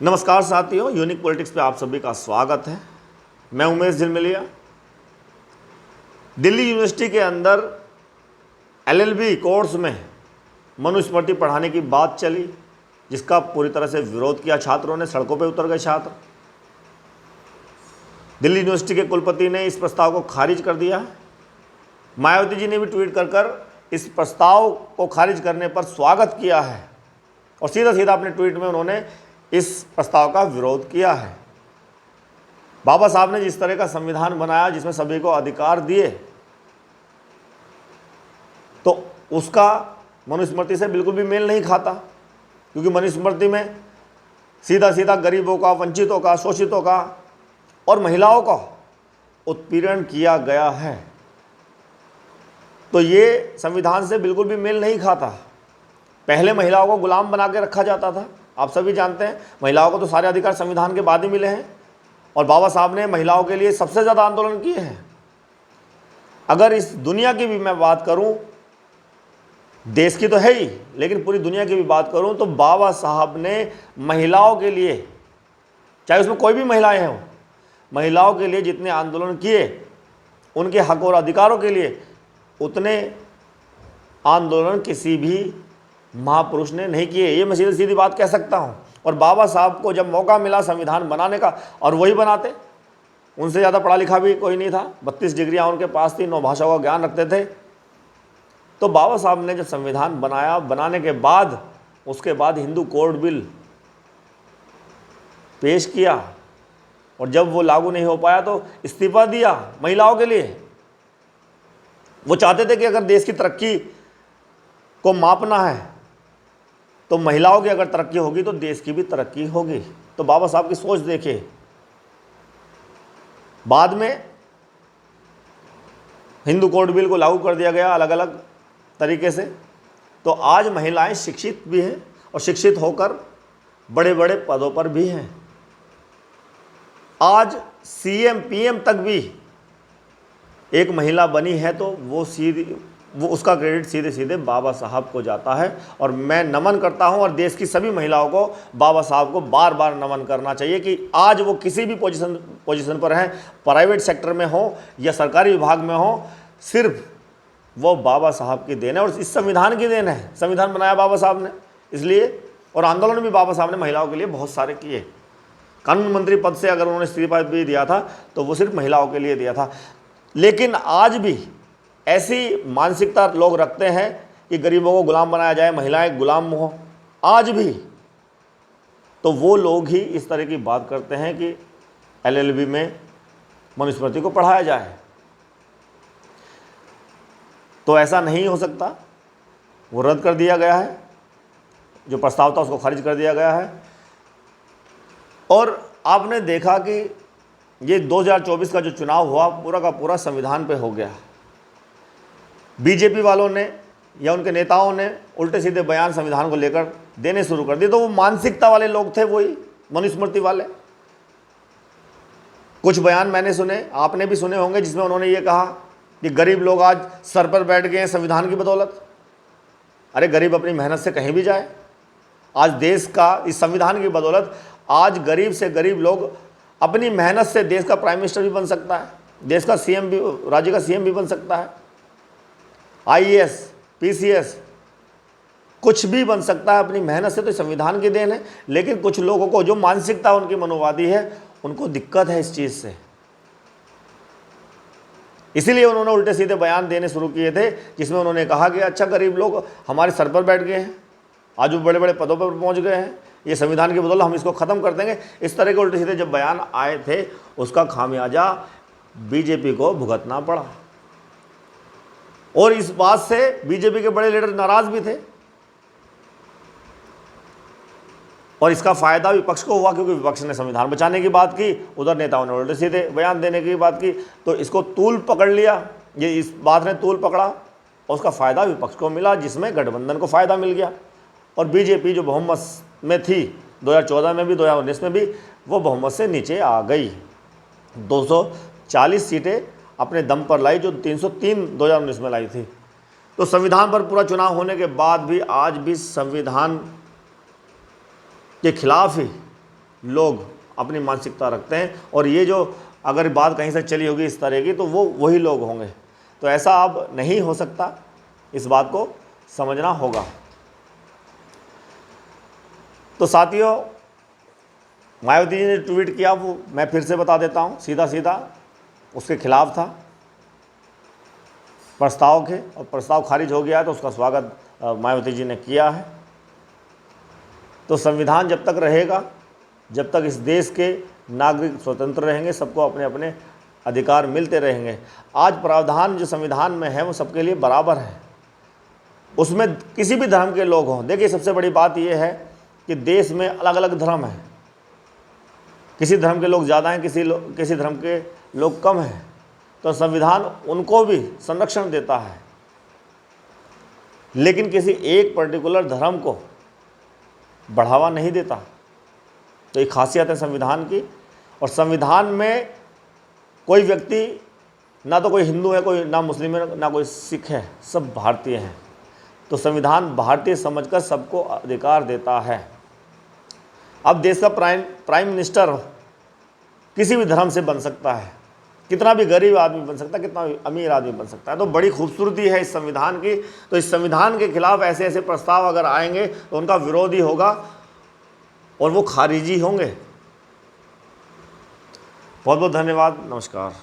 नमस्कार साथियों, unique politics पे आप सभी का स्वागत है। मैं उमेश झिलमिलिया। दिल्ली यूनिवर्सिटी के अंदर एलएलबी कोर्स में मनुस्मृति पढ़ाने की बात चली, जिसका पूरी तरह से विरोध किया छात्रों ने, सड़कों पर उतर गए छात्र। दिल्ली यूनिवर्सिटी के कुलपति ने इस प्रस्ताव को खारिज कर दिया। मायावती जी ने भी ट्वीट कर इस प्रस्ताव को खारिज करने पर स्वागत किया है और सीधा सीधा अपने ट्वीट में उन्होंने इस प्रस्ताव का विरोध किया है। बाबा साहब ने जिस तरह का संविधान बनाया, जिसमें सभी को अधिकार दिए, तो उसका मनुस्मृति से बिल्कुल भी मेल नहीं खाता, क्योंकि मनुस्मृति में सीधा सीधा गरीबों का, वंचितों का, शोषितों का और महिलाओं का उत्पीड़न किया गया है। तो ये संविधान से बिल्कुल भी मेल नहीं खाता। पहले महिलाओं को गुलाम बना के रखा जाता था। आप सभी जानते हैं, महिलाओं को तो सारे अधिकार संविधान के बाद ही मिले हैं और बाबा साहब ने महिलाओं के लिए सबसे ज़्यादा आंदोलन किए हैं। अगर इस दुनिया की भी मैं बात करूं, देश की तो है ही, लेकिन पूरी दुनिया की भी बात करूं, तो बाबा साहब ने महिलाओं के लिए, चाहे उसमें कोई भी महिलाएं हों, महिलाओं के लिए जितने आंदोलन किए, उनके हक और अधिकारों के लिए, उतने आंदोलन किसी भी महापुरुष ने नहीं किए। ये मैं सीधी सीधी बात कह सकता हूँ। और बाबा साहब को जब मौका मिला संविधान बनाने का, और वही बनाते, उनसे ज़्यादा पढ़ा लिखा भी कोई नहीं था, 32 डिग्रियाँ उनके पास थी, 9 भाषाओं का ज्ञान रखते थे। तो बाबा साहब ने जब संविधान बनाया, बनाने के बाद उसके बाद हिंदू कोड बिल पेश किया, और जब वो लागू नहीं हो पाया तो इस्तीफा दिया महिलाओं के लिए। वो चाहते थे कि अगर देश की तरक्की को मापना है तो महिलाओं की अगर तरक्की होगी तो देश की भी तरक्की होगी। तो बाबा साहब की सोच देखिए। बाद में हिंदू कोड बिल को लागू कर दिया गया अलग अलग तरीके से। तो आज महिलाएं शिक्षित भी हैं और शिक्षित होकर बड़े बड़े पदों पर भी हैं। आज सीएम पीएम तक भी एक महिला बनी है, तो वो उसका क्रेडिट सीधे सीधे बाबा साहब को जाता है। और मैं नमन करता हूं, और देश की सभी महिलाओं को बाबा साहब को बार बार नमन करना चाहिए कि आज वो किसी भी पोजीशन पर हैं, प्राइवेट सेक्टर में हो या सरकारी विभाग में हो, सिर्फ वो बाबा साहब की देन है और इस संविधान की देन है। संविधान बनाया बाबा साहब ने, इसलिए, और आंदोलन भी बाबा साहब ने महिलाओं के लिए बहुत सारे किए। कानून मंत्री पद से अगर उन्होंने इस्तीफा भी दिया था तो वो सिर्फ महिलाओं के लिए दिया था। लेकिन आज भी ऐसी मानसिकता लोग रखते हैं कि गरीबों को गुलाम बनाया जाए, महिलाएं गुलाम हो। आज भी तो वो लोग ही इस तरह की बात करते हैं कि एलएलबी में मनुस्मृति को पढ़ाया जाए। तो ऐसा नहीं हो सकता। वो रद्द कर दिया गया है, जो प्रस्ताव था उसको खारिज कर दिया गया है। और आपने देखा कि ये 2024 का जो चुनाव हुआ, पूरा का पूरा संविधान पे हो गया। बीजेपी वालों ने या उनके नेताओं ने उल्टे सीधे बयान संविधान को लेकर देने शुरू कर दिए। तो वो मानसिकता वाले लोग थे, वही मनुस्मृति वाले। कुछ बयान मैंने सुने, आपने भी सुने होंगे, जिसमें उन्होंने ये कहा कि गरीब लोग आज सर पर बैठ गए हैं संविधान की बदौलत। अरे गरीब अपनी मेहनत से कहीं भी जाए। आज देश का इस संविधान की बदौलत आज गरीब से गरीब लोग अपनी मेहनत से देश का प्राइम मिनिस्टर भी बन सकता है, देश का सीएम भी, राज्य का सीएम भी बन सकता है, आईएएस, पीसीएस, कुछ भी बन सकता है अपनी मेहनत से। तो संविधान की देन है। लेकिन कुछ लोगों को, जो मानसिकता उनकी मनोवादी है, उनको दिक्कत है इस चीज़ से। इसीलिए उन्होंने उल्टे सीधे बयान देने शुरू किए थे, जिसमें उन्होंने कहा कि अच्छा गरीब लोग हमारे सर पर बैठ गए हैं, आज वो बड़े बड़े पदों पर पहुंच गए हैं, ये संविधान की बदौलत हम इसको ख़त्म कर देंगे। इस तरह के उल्टे सीधे जब बयान आए थे, उसका खामियाजा बीजेपी को भुगतना पड़ा। और इस बात से बीजेपी के बड़े लीडर नाराज भी थे, और इसका फायदा विपक्ष को हुआ, क्योंकि विपक्ष ने संविधान बचाने की बात की, उधर नेताओं ने उल्टे सीधे बयान देने की बात की। तो इसको तूल पकड़ लिया, ये इस बात ने तूल पकड़ा, और उसका फायदा विपक्ष को मिला, जिसमें गठबंधन को फायदा मिल गया। और बीजेपी जो बहुमत में थी 2014 में भी, 2019 में भी, वो बहुमत से नीचे आ गई। 240 सीटें अपने दम पर लाई, जो 303 2019 में लाई थी। तो संविधान पर पूरा चुनाव होने के बाद भी आज भी संविधान के खिलाफ ही लोग अपनी मानसिकता रखते हैं, और ये जो अगर बात कहीं से चली होगी इस तरह की तो वो वही लोग होंगे। तो ऐसा अब नहीं हो सकता, इस बात को समझना होगा। तो साथियों, मायावती जी ने ट्वीट किया, वो मैं फिर से बता देता हूँ, सीधा सीधा उसके खिलाफ था प्रस्ताव के, और प्रस्ताव खारिज हो गया तो उसका स्वागत मायावती जी ने किया है। तो संविधान जब तक रहेगा, जब तक इस देश के नागरिक स्वतंत्र रहेंगे, सबको अपने अपने अधिकार मिलते रहेंगे। आज प्रावधान जो संविधान में है वो सबके लिए बराबर है, उसमें किसी भी धर्म के लोग हों। देखिए, सबसे बड़ी बात यह है कि देश में अलग अलग धर्म हैं, किसी धर्म के लोग ज़्यादा हैं, किसी धर्म के लोग कम हैं, तो संविधान उनको भी संरक्षण देता है, लेकिन किसी एक पर्टिकुलर धर्म को बढ़ावा नहीं देता। तो एक खासियत है संविधान की। और संविधान में कोई व्यक्ति, ना तो कोई हिंदू है, कोई ना मुस्लिम है, ना कोई सिख है, सब भारतीय हैं। तो संविधान भारतीय समझकर सबको अधिकार देता है। अब देश का प्राइम मिनिस्टर किसी भी धर्म से बन सकता है, कितना भी गरीब आदमी बन सकता है, कितना भी अमीर आदमी बन सकता है। तो बड़ी खूबसूरती है इस संविधान की। तो इस संविधान के खिलाफ ऐसे ऐसे प्रस्ताव अगर आएंगे तो उनका विरोध ही होगा और वो खारिजी होंगे। बहुत बहुत धन्यवाद, नमस्कार।